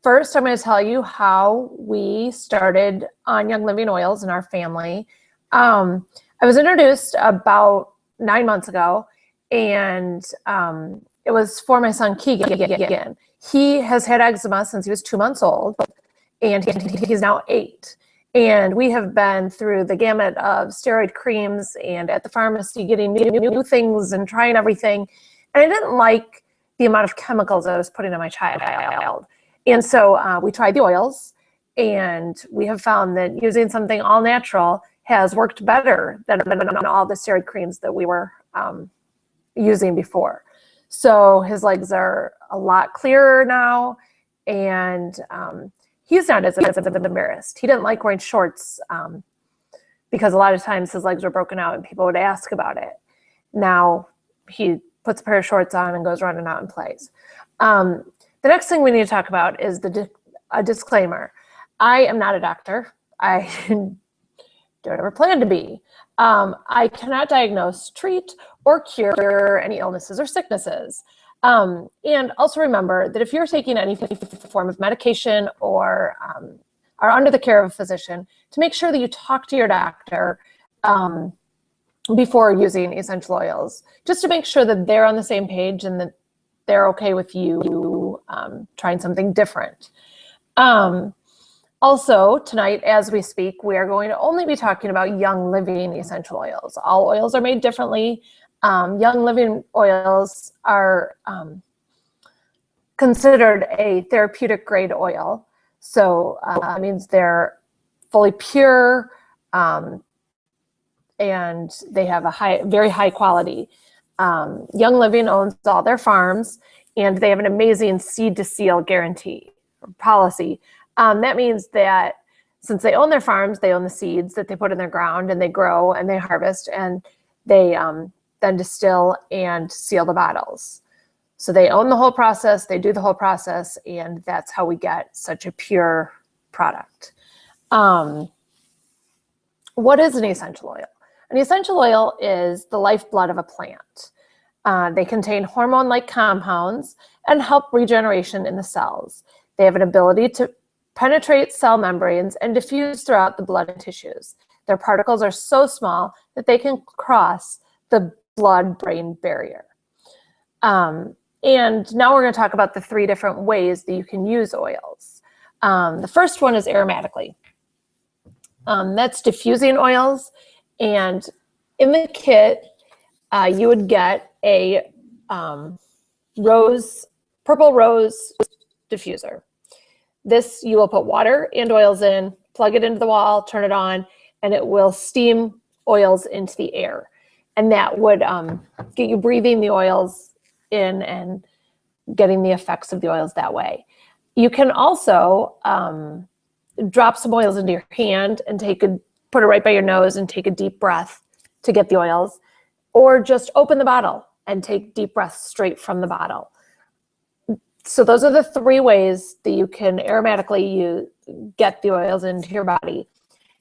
First, I'm going to tell you how we started on Young Living Oils in our family. I was introduced about 9 months ago, and it was for my son Keegan. He has had eczema since he was 2 months old, and he's now 8. And we have been through the gamut of steroid creams and at the pharmacy getting new things and trying everything. And I didn't like the amount of chemicals I was putting on my child. And so we tried the oils, and we have found that using something all natural has worked better than all the steroid creams that we were using before. So his legs are a lot clearer now, and he's not as embarrassed. He didn't like wearing shorts because a lot of times his legs were broken out and people would ask about it. Now he puts a pair of shorts on and goes running out and plays. The next thing we need to talk about is a disclaimer. I am not a doctor. I don't ever plan to be. I cannot diagnose, treat, or cure any illnesses or sicknesses. And also remember that if you're taking any form of medication or are under the care of a physician, to make sure that you talk to your doctor before using essential oils, just to make sure that they're on the same page and that they're okay with you trying something different. Also, tonight, as we speak, we are going to only be talking about Young Living essential oils. All oils are made differently. Young Living oils are considered a therapeutic grade oil. So that means they're fully pure and they have a very high quality. Young Living owns all their farms, and they have an amazing seed to seal guarantee or policy. That means that since they own their farms, they own the seeds that they put in their ground, and they grow and they harvest, and they then distill and seal the bottles. So they own the whole process, they do the whole process, and that's how we get such a pure product. What is an essential oil? An essential oil is the lifeblood of a plant. They contain hormone-like compounds and help regeneration in the cells. They have an ability to penetrate cell membranes and diffuse throughout the blood and tissues. Their particles are so small that they can cross the blood-brain barrier. And now we're going to talk about the 3 different ways that you can use oils. The first one is aromatically. That's diffusing oils. And in the kit, you would get a purple rose diffuser. This, you will put water and oils in, plug it into the wall, turn it on, and it will steam oils into the air. And that would get you breathing the oils in and getting the effects of the oils that way. You can also drop some oils into your hand and put it right by your nose and take a deep breath to get the oils, or just open the bottle and take deep breaths straight from the bottle. So those are the 3 ways that you can aromatically get the oils into your body.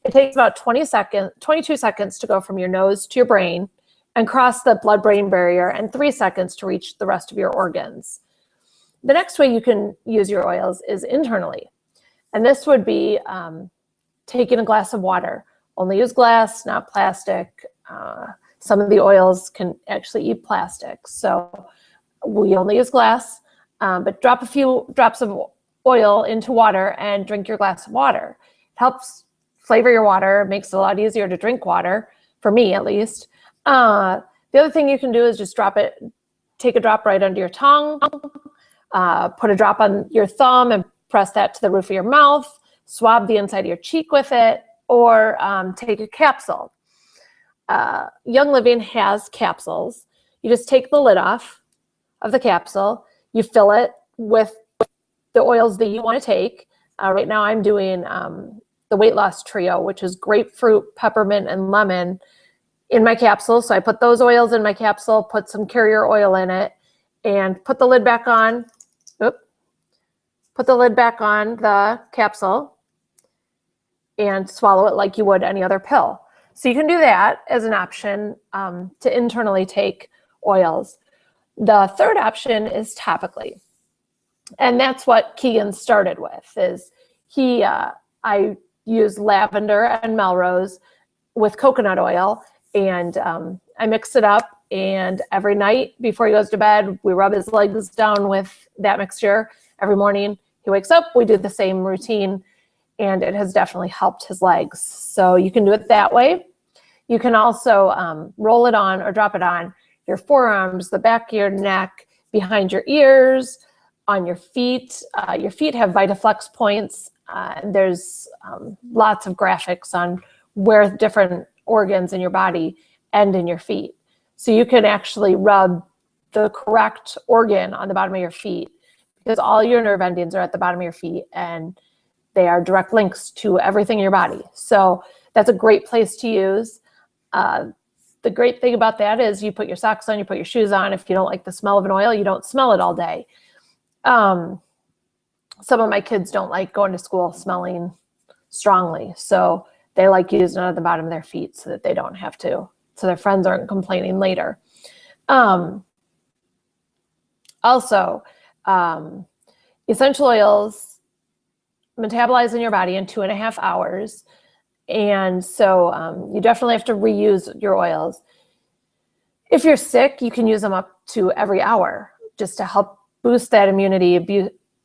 It takes about 22 seconds to go from your nose to your brain and cross the blood-brain barrier, and 3 seconds to reach the rest of your organs. The next way you can use your oils is internally. And this would be taking a glass of water. Only use glass, not plastic. Some of the oils can actually eat plastic. So we only use glass, but drop a few drops of oil into water and drink your glass of water. It helps flavor your water, makes it a lot easier to drink water, for me at least. The other thing you can do is just take a drop right under your tongue, put a drop on your thumb and press that to the roof of your mouth, swab the inside of your cheek with it, or take a capsule. Young Living has capsules. You just take the lid off of the capsule, you fill it with the oils that you want to take. Right now I'm doing the weight loss trio, which is grapefruit, peppermint, and lemon in my capsule. So I put those oils in my capsule, put some carrier oil in it, and put the lid back on. Put the lid back on the capsule and swallow it like you would any other pill. So you can do that as an option to internally take oils. The third option is topically. And that's what Keegan started with, is I use lavender and Melrose with coconut oil, and I mix it up, and every night before he goes to bed, we rub his legs down with that mixture. Every morning he wakes up, we do the same routine, and it has definitely helped his legs. So you can do it that way. You can also roll it on or drop it on your forearms, the back of your neck, behind your ears, on your feet. Your feet have VitaFlex points. There's lots of graphics on where different organs in your body end in your feet. So you can actually rub the correct organ on the bottom of your feet, because all your nerve endings are at the bottom of your feet, and they are direct links to everything in your body. So that's a great place to use. The great thing about that is you put your socks on, you put your shoes on. If you don't like the smell of an oil, you don't smell it all day. Some of my kids don't like going to school smelling strongly, so they like using it at the bottom of their feet so that they don't have to, so their friends aren't complaining later. Also, essential oils metabolize in your body in 2.5 hours. And so you definitely have to reuse your oils. If you're sick, you can use them up to every hour just to help boost that immunity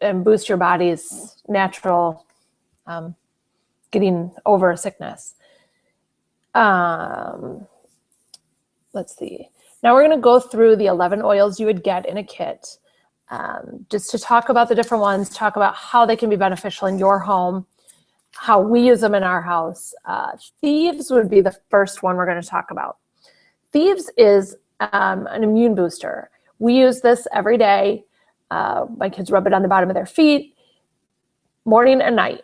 and boost your body's natural getting over a sickness. Let's see. Now we're going to go through the 11 oils you would get in a kit, just to talk about the different ones, talk about how they can be beneficial in your home, how we use them in our house. Thieves would be the first one we're going to talk about. Thieves is an immune booster. We use this every day. My kids rub it on the bottom of their feet, morning and night.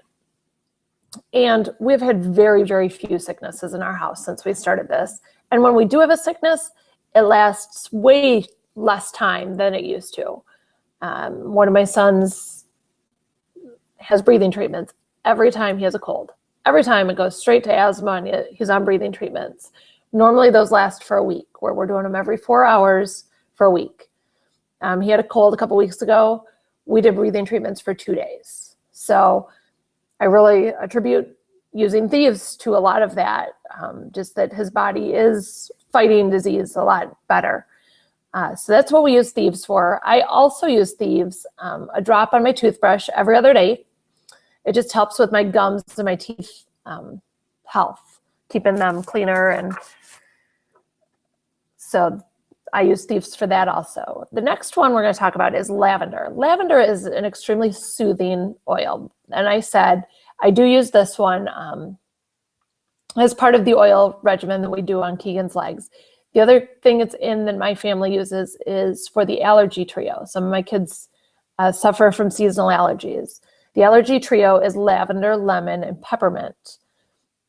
And we've had very, very few sicknesses in our house since we started this. And when we do have a sickness, it lasts way less time than it used to. One of my sons has breathing treatments every time he has a cold. Every time it goes straight to asthma, and he's on breathing treatments. Normally those last for a week, where we're doing them every 4 hours for a week. He had a cold a couple weeks ago. We did breathing treatments for 2 days. So I really attribute using Thieves to a lot of that, just that his body is fighting disease a lot better. So that's what we use Thieves for. I also use Thieves, a drop on my toothbrush every other day. It just helps with my gums and my teeth health, keeping them cleaner. And so I use Thieves for that also. The next one we're going to talk about is lavender. Lavender is an extremely soothing oil. And I said, I do use this one as part of the oil regimen that we do on Keegan's legs. The other thing it's in that my family uses is for the allergy trio. Some of my kids suffer from seasonal allergies. The allergy trio is lavender, lemon, and peppermint.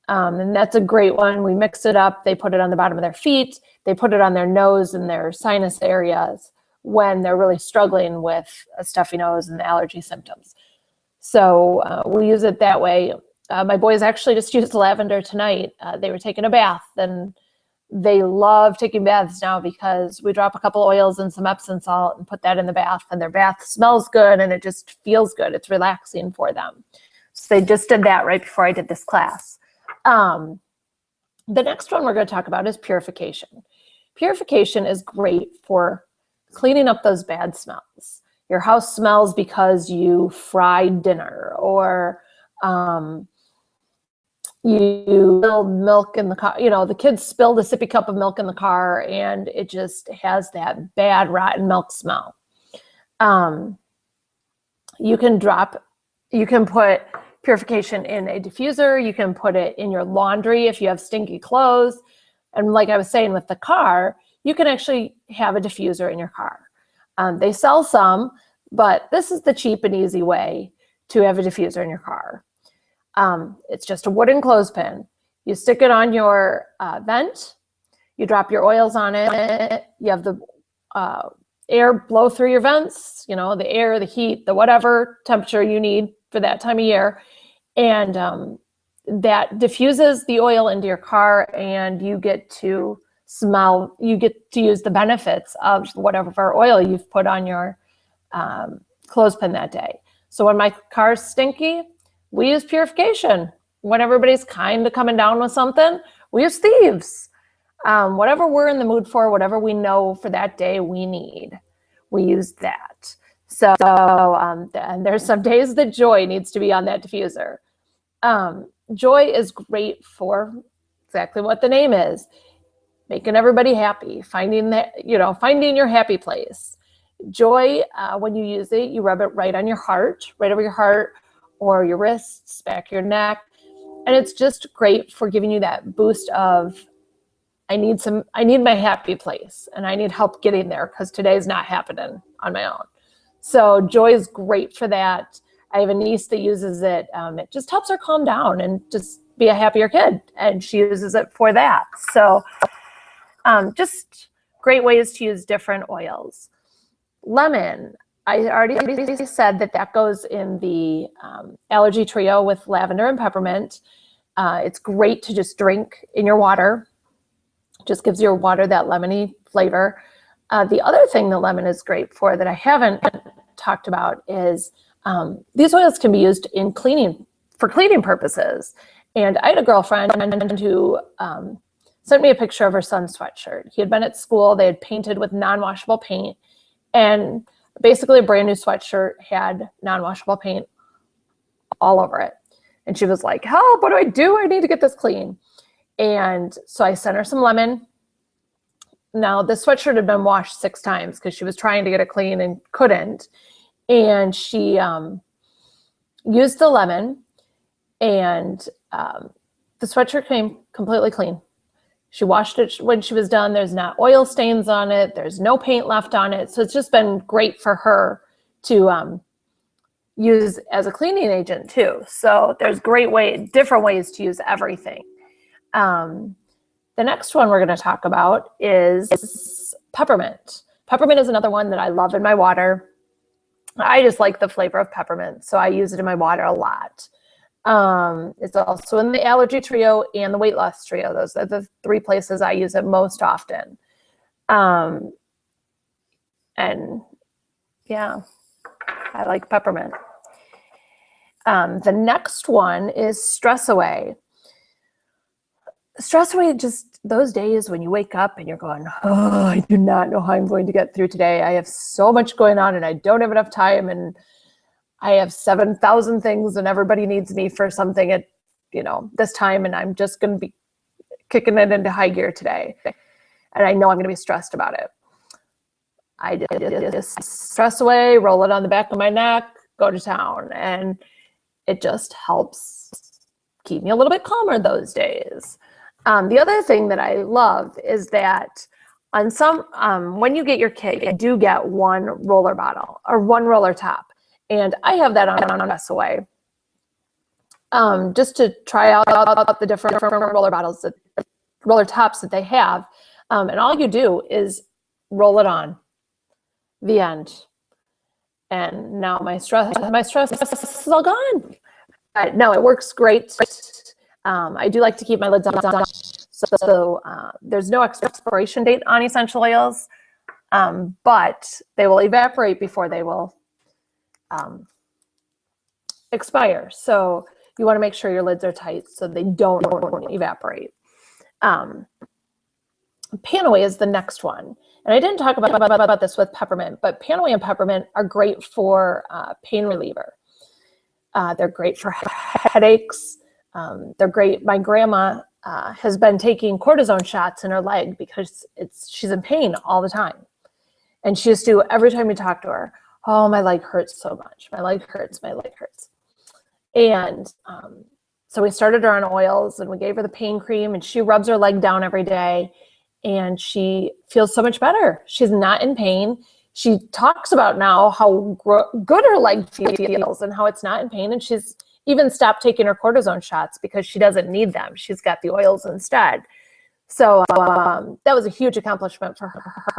And that's a great one. We mix it up. They put it on the bottom of their feet. They put it on their nose and their sinus areas when they're really struggling with a stuffy nose and the allergy symptoms. So we use it that way. My boys actually just used lavender tonight. They were taking a bath, and they love taking baths now because we drop a couple oils and some Epsom salt and put that in the bath, and their bath smells good and it just feels good. It's relaxing for them. So they just did that right before I did this class. The next one we're going to talk about is purification. Purification is great for cleaning up those bad smells. Your house smells because you fried dinner, or you spilled milk in the car. You know, the kids spilled a sippy cup of milk in the car, and it just has that bad rotten milk smell. You can put purification in a diffuser. You can put it in your laundry if you have stinky clothes. And like I was saying with the car, you can actually have a diffuser in your car. They sell some, but this is the cheap and easy way to have a diffuser in your car. It's just a wooden clothespin. You stick it on your vent. You drop your oils on it. You have the air blow through your vents, you know, the air, the heat, the whatever temperature you need for that time of year. And that diffuses the oil into your car, and you get to use the benefits of whatever oil you've put on your clothespin that day. So when my car's stinky, we use purification. When everybody's kind of coming down with something, we use thieves. Whatever we're in the mood for, whatever we know for that day we need, we use that. So, and there's some days that joy needs to be on that diffuser. Joy is great for exactly what the name is, making everybody happy, finding your happy place. Joy, when you use it, you rub it right on your heart, right over your heart, or your wrists, back of your neck. And it's just great for giving you that boost of, I need my happy place, and I need help getting there because today's not happening on my own. So joy is great for that. I have a niece that uses it. It just helps her calm down and just be a happier kid, and she uses it for that. So just great ways to use different oils. Lemon, I already said that goes in the allergy trio with lavender and peppermint. It's great to just drink in your water. Just gives your water that lemony flavor. The other thing that lemon is great for that I haven't talked about is these oils can be used in for cleaning purposes. And I had a girlfriend who sent me a picture of her son's sweatshirt. He had been at school. They had painted with non-washable paint. And basically a brand new sweatshirt had non-washable paint all over it. And she was like, help, what do I do? I need to get this clean. And so I sent her some lemon. Now, the sweatshirt had been washed 6 times because she was trying to get it clean and couldn't. And she used the lemon, and the sweatshirt came completely clean. She washed it when she was done. There's not oil stains on it. There's no paint left on it. So it's just been great for her to use as a cleaning agent too. So there's different ways to use everything. The next one we're going to talk about is peppermint. Peppermint is another one that I love in my water. I just like the flavor of peppermint, so I use it in my water a lot. It's also in the allergy trio and the weight loss trio. Those are the 3 places I use it most often. And yeah, I like peppermint. The next one is Stress Away. Stress Away, just those days when you wake up and you're going, oh, I do not know how I'm going to get through today. I have so much going on and I don't have enough time, and I have 7,000 things and everybody needs me for something at, this time, and I'm just going to be kicking it into high gear today. And I know I'm going to be stressed about it. I just Stress Away, roll it on the back of my neck, go to town. And it just helps keep me a little bit calmer those days. The other thing that I love is that on some, when you get your kit, you do get 1 roller bottle or 1 roller top. And I have that on Stress Away, just to try out the different roller bottles, roller tops that they have. And all you do is roll it on the end. And now my stress is all gone. But no, it works great. I do like to keep my lids on, so there's no expiration date on essential oils, but they will evaporate before they will expire. So you want to make sure your lids are tight so they don't evaporate. Panaway is the next one. And I didn't talk about this with peppermint, but Panaway and peppermint are great for pain reliever. They're great for headaches. They're great. My grandma has been taking cortisone shots in her leg because she's in pain all the time. And she used to, every time we talk to her, oh, my leg hurts so much. My leg hurts. And so we started her on oils, and we gave her the pain cream, and she rubs her leg down every day, and she feels so much better. She's not in pain. She talks about now how good her leg feels and how it's not in pain. And she's even stopped taking her cortisone shots because she doesn't need them. She's got the oils instead. So that was a huge accomplishment for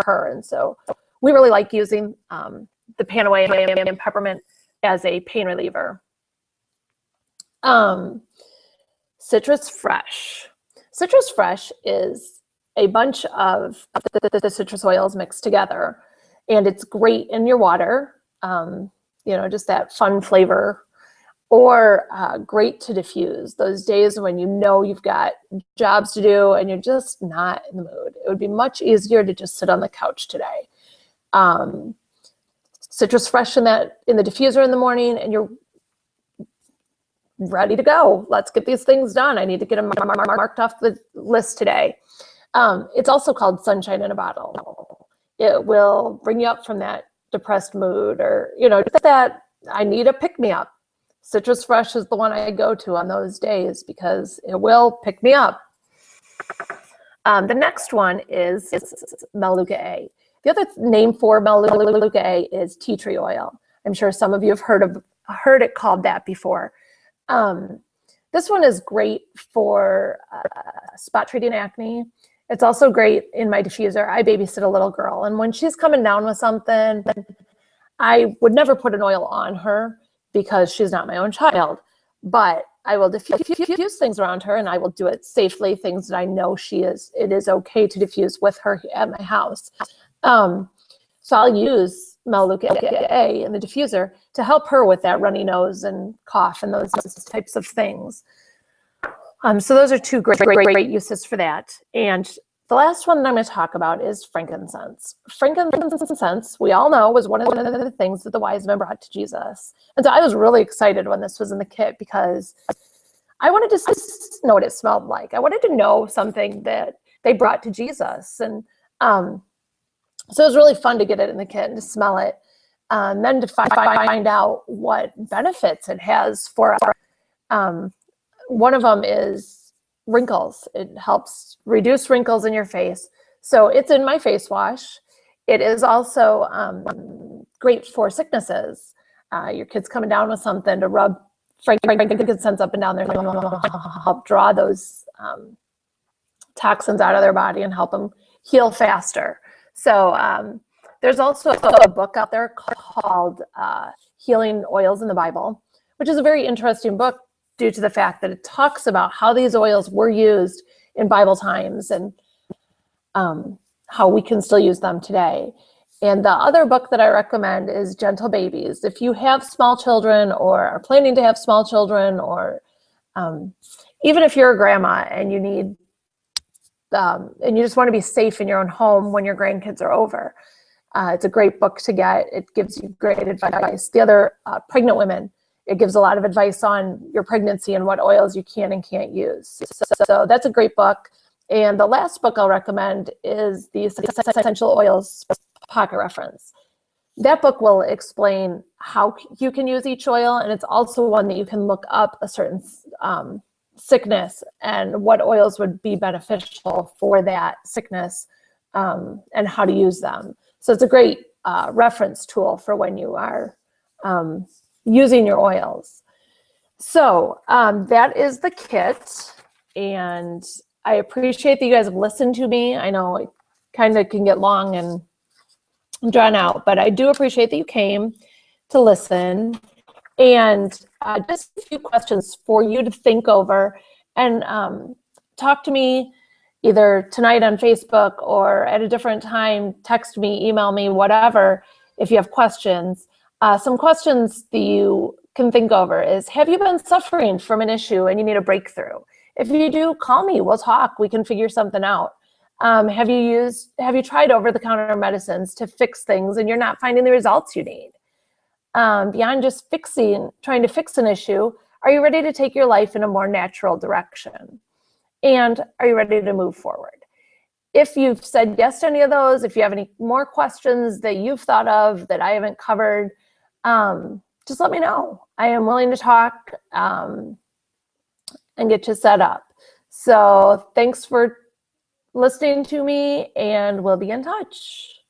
her. And so we really like using the Panaway and peppermint as a pain reliever. Citrus Fresh. Citrus Fresh is a bunch of the citrus oils mixed together, and it's great in your water. just that fun flavor, or great to diffuse. Those days when you've got jobs to do and you're just not in the mood. It would be much easier to just sit on the couch today. Citrus Fresh in the diffuser in the morning, and you're ready to go. Let's get these things done. I need to get them marked off the list today. It's also called Sunshine in a Bottle. It will bring you up from that depressed mood, or, that I need a pick-me-up. Citrus Fresh is the one I go to on those days because it will pick me up. The next one is Melaleuca A. The other name for Melaleuca A is tea tree oil. I'm sure some of you have heard it called that before. This one is great for spot treating acne. It's also great in my diffuser. I babysit a little girl, and when she's coming down with something, I would never put an oil on her because she's not my own child, but I will diffuse things around her, and I will do it safely, things that I know it is okay to diffuse with her at my house. So I'll use Melaleuca A in the diffuser to help her with that runny nose and cough and those types of things. So those are two great uses for that. And the last one that I'm going to talk about is frankincense. Frankincense, we all know, was one of the things that the wise men brought to Jesus. And so I was really excited when this was in the kit because I wanted to know what it smelled like. I wanted to know something that they brought to Jesus. And so it was really fun to get it in the kit and to smell it. And then to find out what benefits it has for us. One of them is wrinkles. It helps reduce wrinkles in your face. So it's in my face wash. It is also great for sicknesses. Your kid's coming down with something, to rub frankincense up and down there to help draw those toxins out of their body and help them heal faster. So there's also a book out there called Healing Oils in the Bible, which is a very interesting book due to the fact that it talks about how these oils were used in Bible times and how we can still use them today. And the other book that I recommend is Gentle Babies. If you have small children or are planning to have small children, or even if you're a grandma and you need and you just want to be safe in your own home when your grandkids are over, it's a great book to get. It gives you great advice. The other, pregnant women, it gives a lot of advice on your pregnancy and what oils you can and can't use. So that's a great book. And the last book I'll recommend is the Essential Oils Pocket Reference. That book will explain how you can use each oil, and it's also one that you can look up a certain sickness and what oils would be beneficial for that sickness, and how to use them. So it's a great reference tool for when you are using your oils. So that is the kit, and I appreciate that you guys have listened to me. I know it kind of can get long and drawn out, but I do appreciate that you came to listen. And just a few questions for you to think over, and talk to me either tonight on Facebook or at a different time. Text me, email me, whatever, if you have questions. Some questions that you can think over is, have you been suffering from an issue and you need a breakthrough? If you do, call me, we'll talk, we can figure something out. Have you tried over-the-counter medicines to fix things and you're not finding the results you need? Beyond just trying to fix an issue, are you ready to take your life in a more natural direction? And are you ready to move forward? If you've said yes to any of those, if you have any more questions that you've thought of that I haven't covered, just let me know. I am willing to talk and get you set up. So thanks for listening to me, and we'll be in touch.